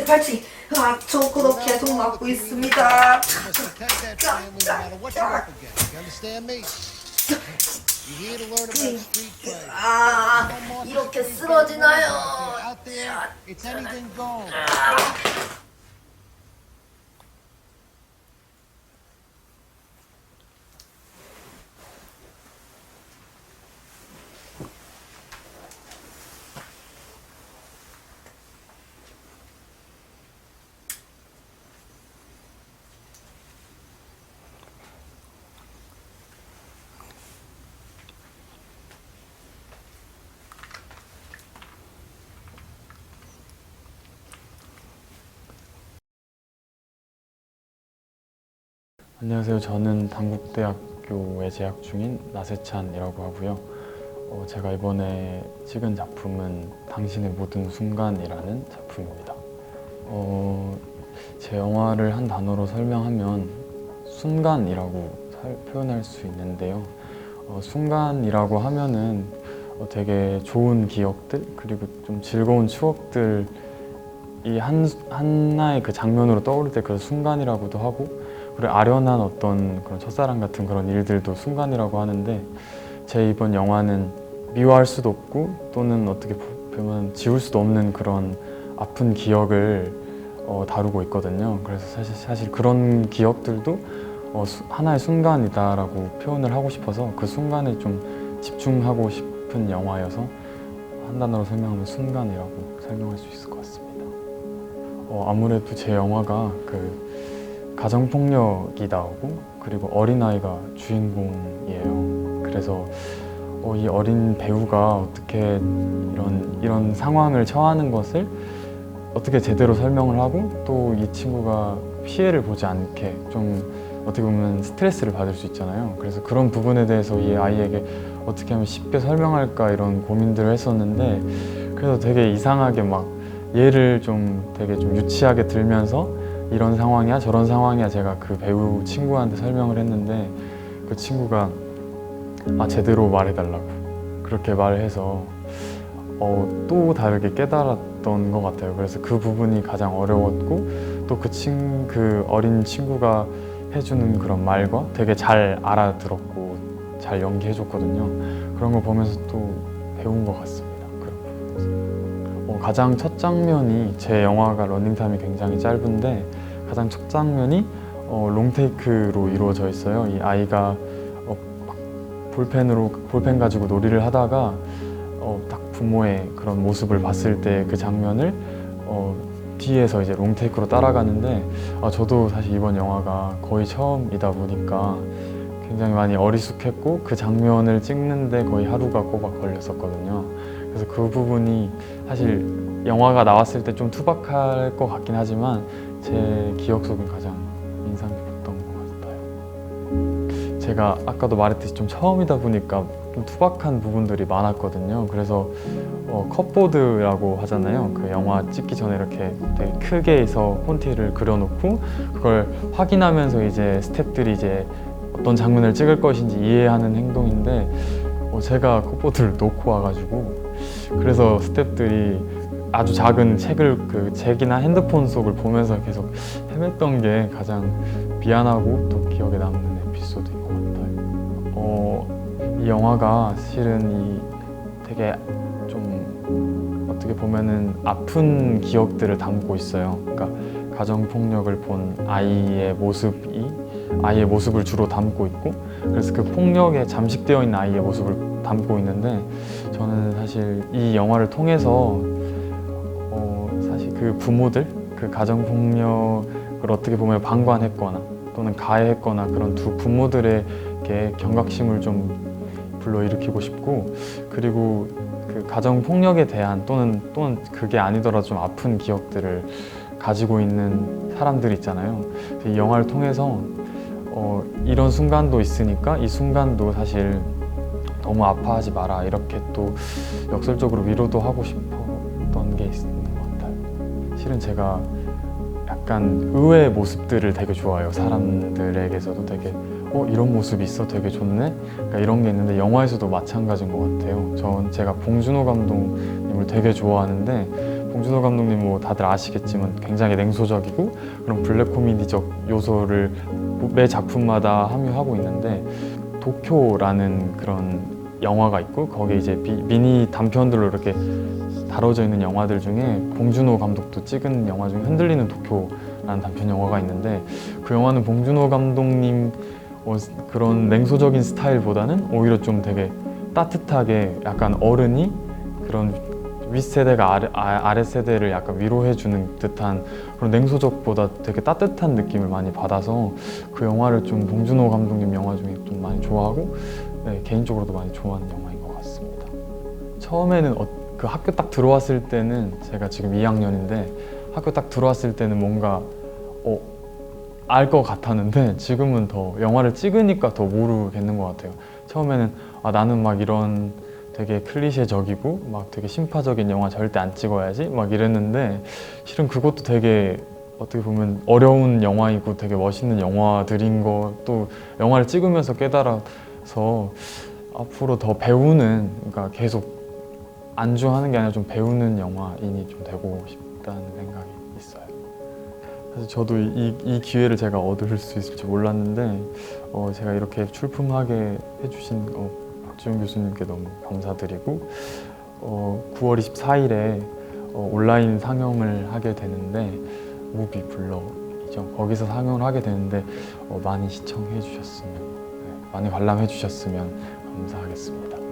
발치기. 아, 저거도 계속 맞고 있습니다. 아, 이렇게 쓰러지나요? 안녕하세요. 저는 단국대학교에 재학 중인 나세찬이라고 하고요. 제가 이번에 찍은 작품은 당신의 모든 순간이라는 작품입니다. 제 영화를 한 단어로 설명하면 순간이라고 표현할 수 있는데요. 순간이라고 하면은 되게 좋은 기억들 그리고 좀 즐거운 추억들 이 하나의 그 장면으로 떠오를 때 그 순간이라고도 하고, 그리고 아련한 어떤 그런 첫사랑 같은 그런 일들도 순간이라고 하는데, 제 이번 영화는 미워할 수도 없고 또는 어떻게 보면 지울 수도 없는 그런 아픈 기억을 다루고 있거든요. 그래서 사실 그런 기억들도 하나의 순간이다라고 표현을 하고 싶어서 그 순간에 좀 집중하고 싶은 영화여서 한 단어로 설명하면 순간이라고 설명할 수 있을 것 같습니다. 아무래도 제 영화가 그 가정폭력이 나오고 그리고 어린아이가 주인공이에요. 그래서 이 어린 배우가 어떻게 이런 상황을 처하는 것을 어떻게 제대로 설명을 하고 또 이 친구가 피해를 보지 않게 좀 어떻게 보면 스트레스를 받을 수 있잖아요. 그래서 그런 부분에 대해서 이 아이에게 어떻게 하면 쉽게 설명할까 이런 고민들을 했었는데, 그래서 되게 이상하게 막 얘를 좀 되게 좀 유치하게 들면서 이런 상황이야 저런 상황이야 제가 그 배우 친구한테 설명을 했는데, 그 친구가 제대로 말해달라고 그렇게 말을 해서 또 다르게 깨달았던 것 같아요. 그래서 그 부분이 가장 어려웠고, 또 그 어린 친구가 해주는 그런 말과 되게 잘 알아들었고 잘 연기해줬거든요. 그런 걸 보면서 또 배운 것 같습니다. 그런 부분에서. 가장 첫 장면이, 제 영화가 러닝타임이 굉장히 짧은데 가장 첫 장면이 롱테이크로 이루어져 있어요. 이 아이가 볼펜 가지고 놀이를 하다가 딱 부모의 그런 모습을 봤을 때 그 장면을 뒤에서 이제 롱테이크로 따라가는데, 저도 사실 이번 영화가 거의 처음이다 보니까 굉장히 많이 어리숙했고 그 장면을 찍는데 거의 하루가 꼬박 걸렸었거든요. 그래서 그 부분이 사실 영화가 나왔을 때 좀 투박할 것 같긴 하지만 제 기억 속엔 가장 인상 깊었던 것 같아요. 제가 아까도 말했듯이 좀 처음이다 보니까 좀 투박한 부분들이 많았거든요. 그래서 컵보드라고 하잖아요. 그 영화 찍기 전에 이렇게 되게 크게 해서 폰티를 그려놓고 그걸 확인하면서 이제 스태프들이 이제 어떤 장면을 찍을 것인지 이해하는 행동인데, 제가 컵보드를 놓고 와가지고 그래서 스태프들이 아주 작은 책이나 핸드폰 속을 보면서 계속 헤맸던 게 가장 미안하고 또 기억에 남는 에피소드인 것 같아요. 이 영화가 실은 되게 좀 어떻게 보면은 아픈 기억들을 담고 있어요. 그러니까 가정폭력을 본 아이의 모습을 주로 담고 있고, 그래서 그 폭력에 잠식되어 있는 아이의 모습을 담고 있는데, 저는 사실 이 영화를 통해서 사실 그 부모들, 그 가정폭력을 어떻게 보면 방관했거나 또는 가해했거나 그런 두 부모들에게 경각심을 좀 불러일으키고 싶고, 그리고 그 가정폭력에 대한 또는 그게 아니더라도 좀 아픈 기억들을 가지고 있는 사람들 있잖아요. 이 영화를 통해서 이런 순간도 있으니까 이 순간도 사실 너무 아파하지 마라, 이렇게 또 역설적으로 위로도 하고 싶었던 게 있는 것 같아요. 실은 제가 약간 의외의 모습들을 되게 좋아해요. 사람들에게서도 되게 이런 모습이 있어, 되게 좋네, 그러니까 이런 게 있는데 영화에서도 마찬가지인 것 같아요. 제가 봉준호 감독님을 되게 좋아하는데, 봉준호 감독님 뭐 다들 아시겠지만 굉장히 냉소적이고 그런 블랙 코미디적 요소를 매 작품마다 함유하고 있는데 도쿄라는 그런 영화가 있고 거기에 이제 미니 단편들로 이렇게 다뤄져 있는 영화들 중에 봉준호 감독도 찍은 영화 중에 흔들리는 도쿄라는 단편 영화가 있는데 그 영화는 봉준호 감독님 그런 냉소적인 스타일보다는 오히려 좀 되게 따뜻하게 약간 어른이 그런 윗세대가 아랫세대를 약간 위로해주는 듯한 그런 냉소적보다 되게 따뜻한 느낌을 많이 받아서 그 영화를 좀 봉준호 감독님 영화 중에 좀 많이 좋아하고 네, 개인적으로도 많이 좋아하는 영화인 것 같습니다. 처음에는 그 학교 딱 들어왔을 때는 제가 지금 2학년인데 학교 딱 들어왔을 때는 뭔가 알 것 같았는데 지금은 더 영화를 찍으니까 더 모르겠는 것 같아요. 처음에는 나는 막 이런 되게 클리셰적이고 막 되게 신파적인 영화 절대 안 찍어야지 막 이랬는데 실은 그것도 되게 어떻게 보면 어려운 영화이고 되게 멋있는 영화들인 것도 영화를 찍으면서 깨달아서 앞으로 더 배우는 그러니까 계속 안주하는 게 아니라 좀 배우는 영화인이 좀 되고 싶다는 생각이 있어요. 사실 저도 이 기회를 제가 얻을 수 있을지 몰랐는데 제가 이렇게 출품하게 해주신 박지훈 교수님께 너무 감사드리고 9월 24일에 온라인 상영을 하게 되는데 무비 블럭이죠. 거기서 상영을 하게 되는데 많이 시청해 주셨으면 많이 관람해 주셨으면 감사하겠습니다.